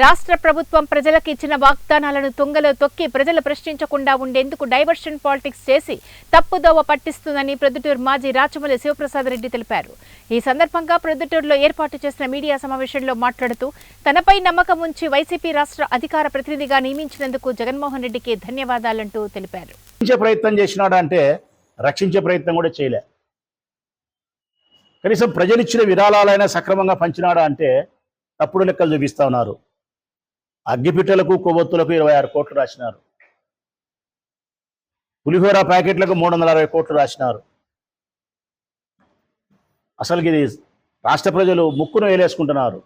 రాష్ట్ర ప్రభుత్వం ప్రజలకు ఇచ్చిన వాగ్దానాలను తుంగలో తొక్కి ప్రజలు ప్రశ్నించకుండా ఉండేందుకు డైవర్షన్ పాలిటిక్స్ చేసి తప్పుదోవ పట్టిస్తుందని ప్రొద్దుటూరు మాజీ రాచమల్లి శివప్రసాద్ రెడ్డి తెలిపారు. ఈ సందర్భంగా ప్రొద్దుటూరులో ఏర్పాటు చేసిన మీడియా సమావేశంలో మాట్లాడుతూ తనపై నమ్మకం ఉంచి వైసీపీ రాష్ట్ర అధికార ప్రతినిధిగా నియమించినందుకు జగన్మోహన్ రెడ్డికి ధన్యవాదాలంటూ తెలిపారు. ప్రయత్నం చేసినాడంటే రక్షించే ప్రయత్నం కూడా చేయలే. కనీసం ప్రజలిచ్చిన విరాళాలైనా సక్రమంగా పంచినాడా అంటే తప్పుడు లెక్కలు చూపిస్తా ఉన్నారు. అగ్గిపిట్టలకు కొవ్వొత్తులకు 26 కోట్లు రాసినారు. పులిహోర ప్యాకెట్లకు 360 కోట్లు రాసినారు. అసలుకి ఇది రాష్ట్ర ప్రజలు ముక్కును వేలేసుకుంటున్నారు.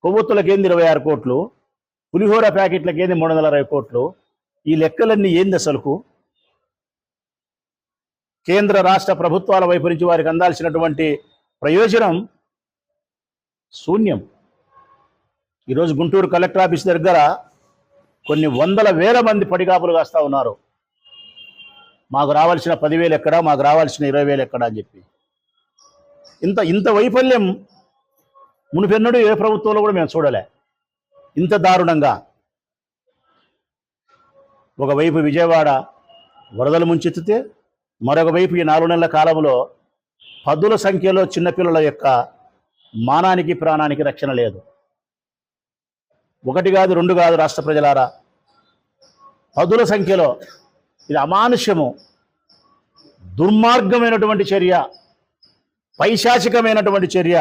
కొవ్వొత్తులకు ఏంది 26 కోట్లు, పులిహోర ప్యాకెట్లకు ఏంది 360 కోట్లు. ఈ లెక్కలన్నీ ఏంది అసలుకు? కేంద్ర రాష్ట్ర ప్రభుత్వాల వైపు నుంచి వారికి అందాల్సినటువంటి ప్రయోజనం శూన్యం. ఈరోజు గుంటూరు కలెక్టర్ ఆఫీస్ దగ్గర కొన్ని వందల వేల మంది పడిగాపులు కాస్తా ఉన్నారు. మాకు రావాల్సిన 10,000 ఎక్కడా, మాకు రావాల్సిన 20,000 ఎక్కడా అని చెప్పి. ఇంత వైఫల్యం మునిపెన్నడూ ఏ ప్రభుత్వంలో కూడా మేము చూడలే. ఇంత దారుణంగా ఒకవైపు విజయవాడ వరదలు ముంచెత్తితే, మరొక వైపు ఈ 4 నెలల కాలంలో పదుల సంఖ్యలో చిన్నపిల్లల యొక్క మానానికి ప్రాణానికి రక్షణ లేదు. 1 కాదు 2 కాదు రాష్ట్ర ప్రజలారా, పదుల సంఖ్యలో. ఇది అమానుష్యము, దుర్మార్గమైనటువంటి చర్య, పైశాచికమైనటువంటి చర్య.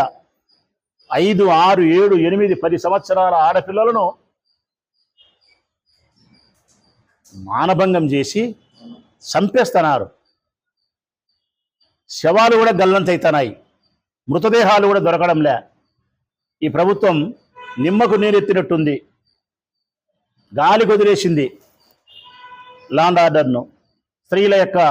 5, 6, 7, 8, 10 సంవత్సరాల ఆడపిల్లలను మానభంగం చేసి చంపేస్తున్నారు. శవాలు కూడా గల్లంతైతున్నాయి, మృతదేహాలు కూడా దొరకడంలే. ఈ ప్రభుత్వం నిమ్మకు నీరెత్తినట్టుంది, గాలి కుదిరేసింది లా అండ్ ఆర్డర్ను. స్త్రీల యొక్క